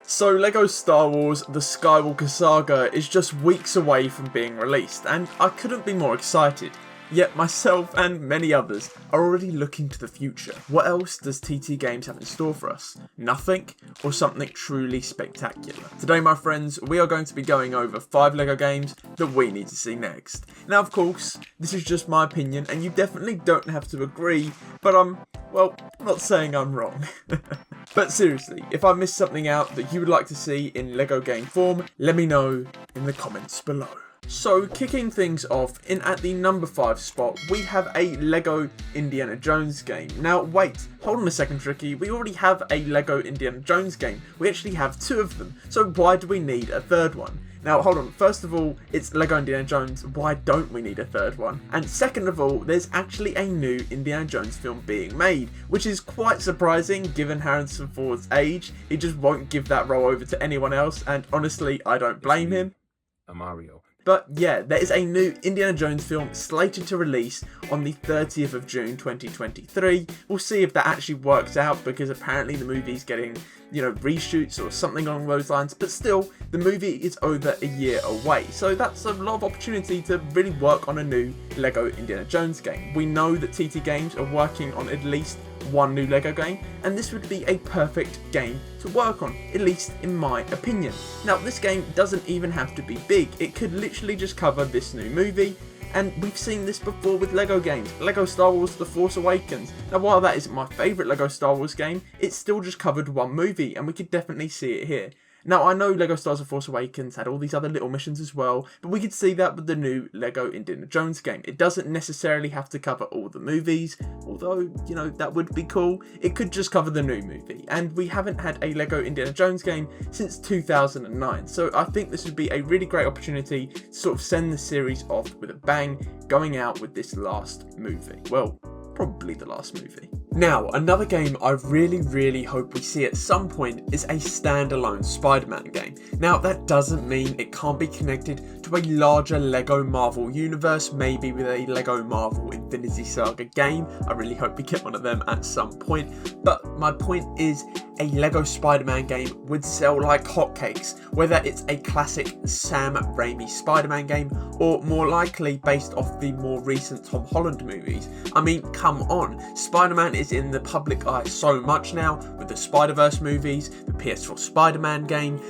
So LEGO Star Wars The Skywalker Saga is just weeks away from being released, and I couldn't be more excited. Yet myself and many others are already looking to the future. What else does TT Games have in store for us? Nothing, or something truly spectacular? Today, my friends, we are going to be going over 5 LEGO games that we need to see next. Now, of course, this is just my opinion, and you definitely don't have to agree, but I'm not saying I'm wrong. But seriously, if I missed something out that you would like to see in LEGO game form, let me know in the comments below. So, kicking things off, at the number 5 spot, we have a LEGO Indiana Jones game. Now, wait, hold on a second, Tricky. We already have a LEGO Indiana Jones game. We actually have 2 of them. So why do we need a third one? Now, hold on. First of all, it's LEGO Indiana Jones. Why don't we need a third one? And second of all, there's actually a new Indiana Jones film being made, which is quite surprising given Harrison Ford's age. He just won't give that role over to anyone else, and honestly, I don't blame him. A Mario. But yeah, there is a new Indiana Jones film slated to release on the 30th of June 2023. We'll see if that actually works out, because apparently the movie's getting, reshoots or something along those lines. But still, the movie is over a year away. So that's a lot of opportunity to really work on a new LEGO Indiana Jones game. We know that TT Games are working on at least one new LEGO game, and this would be a perfect game to work on, at least in my opinion. Now, this game doesn't even have to be big. It could literally just cover this new movie, and we've seen this before with LEGO games. LEGO Star Wars The Force Awakens. Now, while that isn't my favourite LEGO Star Wars game, it still just covered one movie, and we could definitely see it here. Now, I know LEGO Star Wars The Force Awakens had all these other little missions as well, but we could see that with the new LEGO Indiana Jones game. It doesn't necessarily have to cover all the movies, although, that would be cool. It could just cover the new movie, and we haven't had a LEGO Indiana Jones game since 2009, so I think this would be a really great opportunity to sort of send the series off with a bang, going out with this last movie. Well, probably the last movie. Now, another game I really hope we see at some point is a standalone Spider-Man game. Now, that doesn't mean it can't be connected to a larger LEGO Marvel universe, maybe with a LEGO Marvel Infinity Saga game. I really hope we get one of them at some point. But my point is, a LEGO Spider-Man game would sell like hotcakes, whether it's a classic Sam Raimi Spider-Man game, or more likely based off the more recent Tom Holland movies. I mean, come on, Spider-Man is in the public eye so much now, with the Spider-Verse movies, the PS4 Spider-Man game,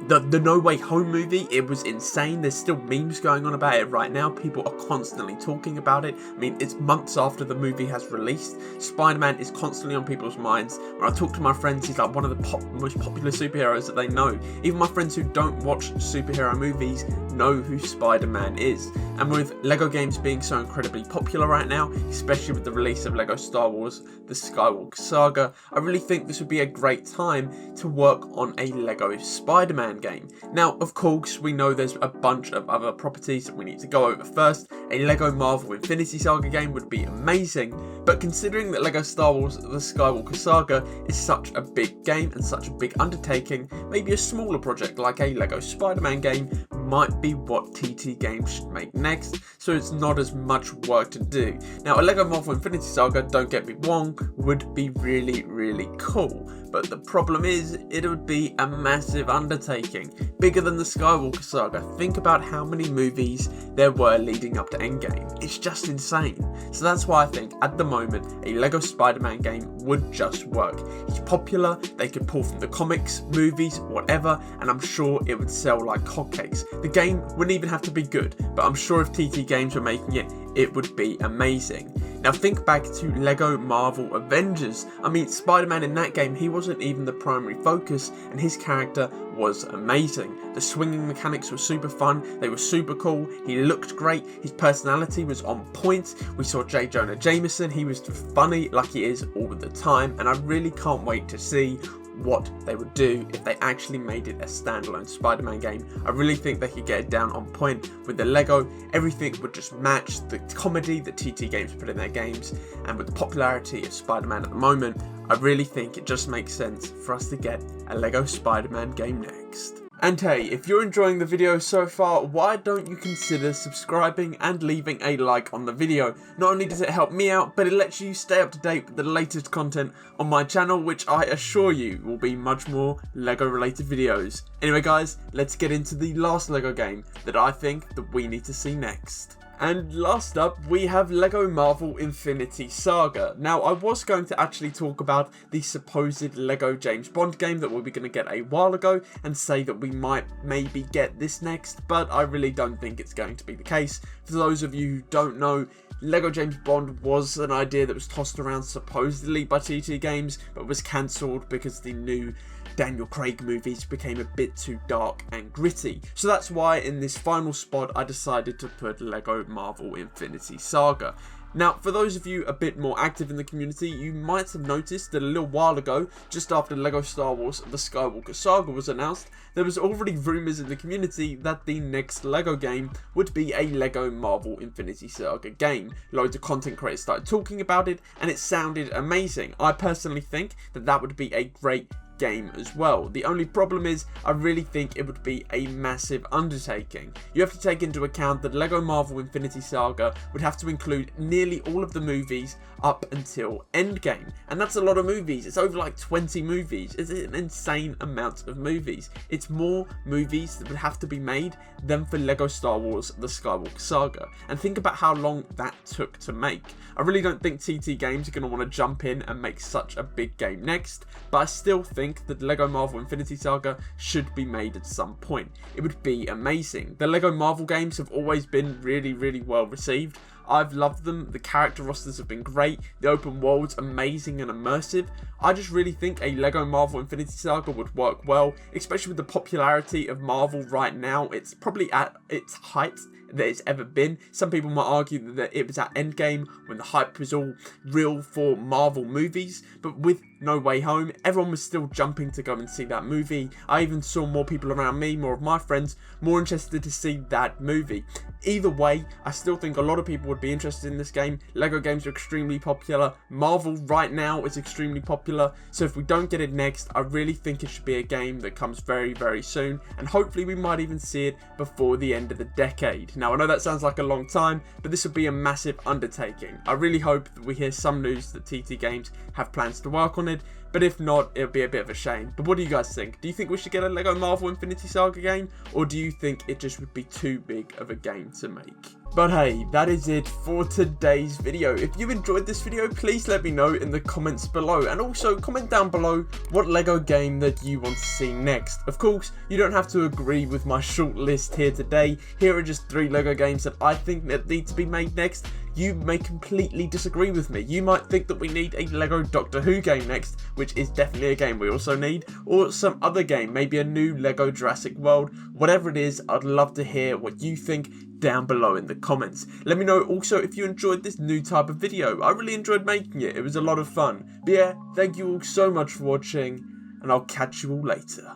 the No Way Home movie. It was insane. There's still memes going on about it right now. People are constantly talking about it. I mean, it's months after the movie has released. Spider-Man is constantly on people's minds. When I talk to my friends, he's like one of the most popular superheroes that they know. Even my friends who don't watch superhero movies know who Spider-Man is. And with LEGO games being so incredibly popular right now, especially with the release of LEGO Star Wars The Skywalker Saga, I really think this would be a great time to work on a LEGO Spider-Man game. Now, of course, we know there's a bunch of other properties that we need to go over first. A LEGO Marvel Infinity Saga game would be amazing, but considering that LEGO Star Wars The Skywalker Saga is such a big game and such a big undertaking, maybe a smaller project like a LEGO Spider-Man game might be what TT Games should make next, so it's not as much work to do. Now, a LEGO Marvel Infinity Saga, don't get me wrong, would be really cool, but the problem is, it would be a massive undertaking, bigger than the Skywalker Saga. Think about how many movies there were leading up to Endgame. It's just insane. So that's why I think, at the moment, a LEGO Spider-Man game would just work. He's popular, they could pull from the comics, movies, whatever, and I'm sure it would sell like hotcakes. The game wouldn't even have to be good, but I'm sure if TT Games were making it, it would be amazing. Now, think back to LEGO Marvel Avengers. I mean, Spider-Man in that game, he wasn't even the primary focus, and his character was amazing. The swinging mechanics were super fun, they were super cool, he looked great, his personality was on point. We saw J. Jonah Jameson, he was funny like he is all the time, and I really can't wait to see what they would do if they actually made it a standalone Spider-Man game. I really think they could get it down on point with the LEGO. Everything would just match the comedy that TT Games put in their games, and with the popularity of Spider-Man at the moment, I really think it just makes sense for us to get a LEGO Spider-Man game next. And hey, if you're enjoying the video so far, why don't you consider subscribing and leaving a like on the video? Not only does it help me out, but it lets you stay up to date with the latest content on my channel, which I assure you will be much more LEGO related videos. Anyway guys, let's get into the last LEGO game that I think that we need to see next. And last up, we have LEGO Marvel Infinity Saga. Now, I was going to actually talk about the supposed LEGO James Bond game that we were going to get a while ago and say that we might maybe get this next, but I really don't think it's going to be the case. For those of you who don't know, LEGO James Bond was an idea that was tossed around supposedly by TT Games, but was cancelled because the new Daniel Craig movies became a bit too dark and gritty. So that's why in this final spot I decided to put LEGO Marvel Infinity Saga. Now, for those of you a bit more active in the community, you might have noticed that a little while ago, just after LEGO Star Wars The Skywalker Saga was announced, there was already rumours in the community that the next LEGO game would be a LEGO Marvel Infinity Saga game. Loads of content creators started talking about it, and it sounded amazing. I personally think that that would be a great game as well. The only problem is I really think it would be a massive undertaking. You have to take into account that LEGO Marvel Infinity Saga would have to include nearly all of the movies up until Endgame, and that's a lot of movies. It's over like 20 movies. It's an insane amount of movies. It's more movies that would have to be made than for LEGO Star Wars The Skywalker Saga, and think about how long that took to make. I really don't think TT Games are going to want to jump in and make such a big game next, but I still think that LEGO Marvel Infinity Saga should be made at some point. It would be amazing. The LEGO Marvel games have always been really well received. I've loved them, the character rosters have been great, the open world's amazing and immersive. I just really think a LEGO Marvel Infinity Saga would work well, especially with the popularity of Marvel right now. It's probably at its height that it's ever been. Some people might argue that it was at Endgame when the hype was all real for Marvel movies, but with No Way Home, everyone was still jumping to go and see that movie. I even saw more people around me, more of my friends, more interested to see that movie. Either way, I still think a lot of people would be interested in this game. LEGO games are extremely popular. Marvel right now is extremely popular. So if we don't get it next, I really think it should be a game that comes very soon. And hopefully we might even see it before the end of the decade. Now, I know that sounds like a long time, but this would be a massive undertaking. I really hope that we hear some news that TT Games have plans to work on it. But if not, it'll be a bit of a shame. But what do you guys think? Do you think we should get a LEGO Marvel Infinity Saga game? Or do you think it just would be too big of a game to make? But hey, that is it for today's video. If you enjoyed this video, please let me know in the comments below. And also comment down below what LEGO game that you want to see next. Of course, you don't have to agree with my short list here today. Here are just 3 LEGO games that I think that need to be made next. You may completely disagree with me. You might think that we need a LEGO Doctor Who game next, which is definitely a game we also need, or some other game, maybe a new LEGO Jurassic World. Whatever it is, I'd love to hear what you think down below in the comments. Let me know also if you enjoyed this new type of video. I really enjoyed making it. It was a lot of fun. But yeah, thank you all so much for watching, and I'll catch you all later.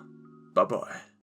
Bye bye.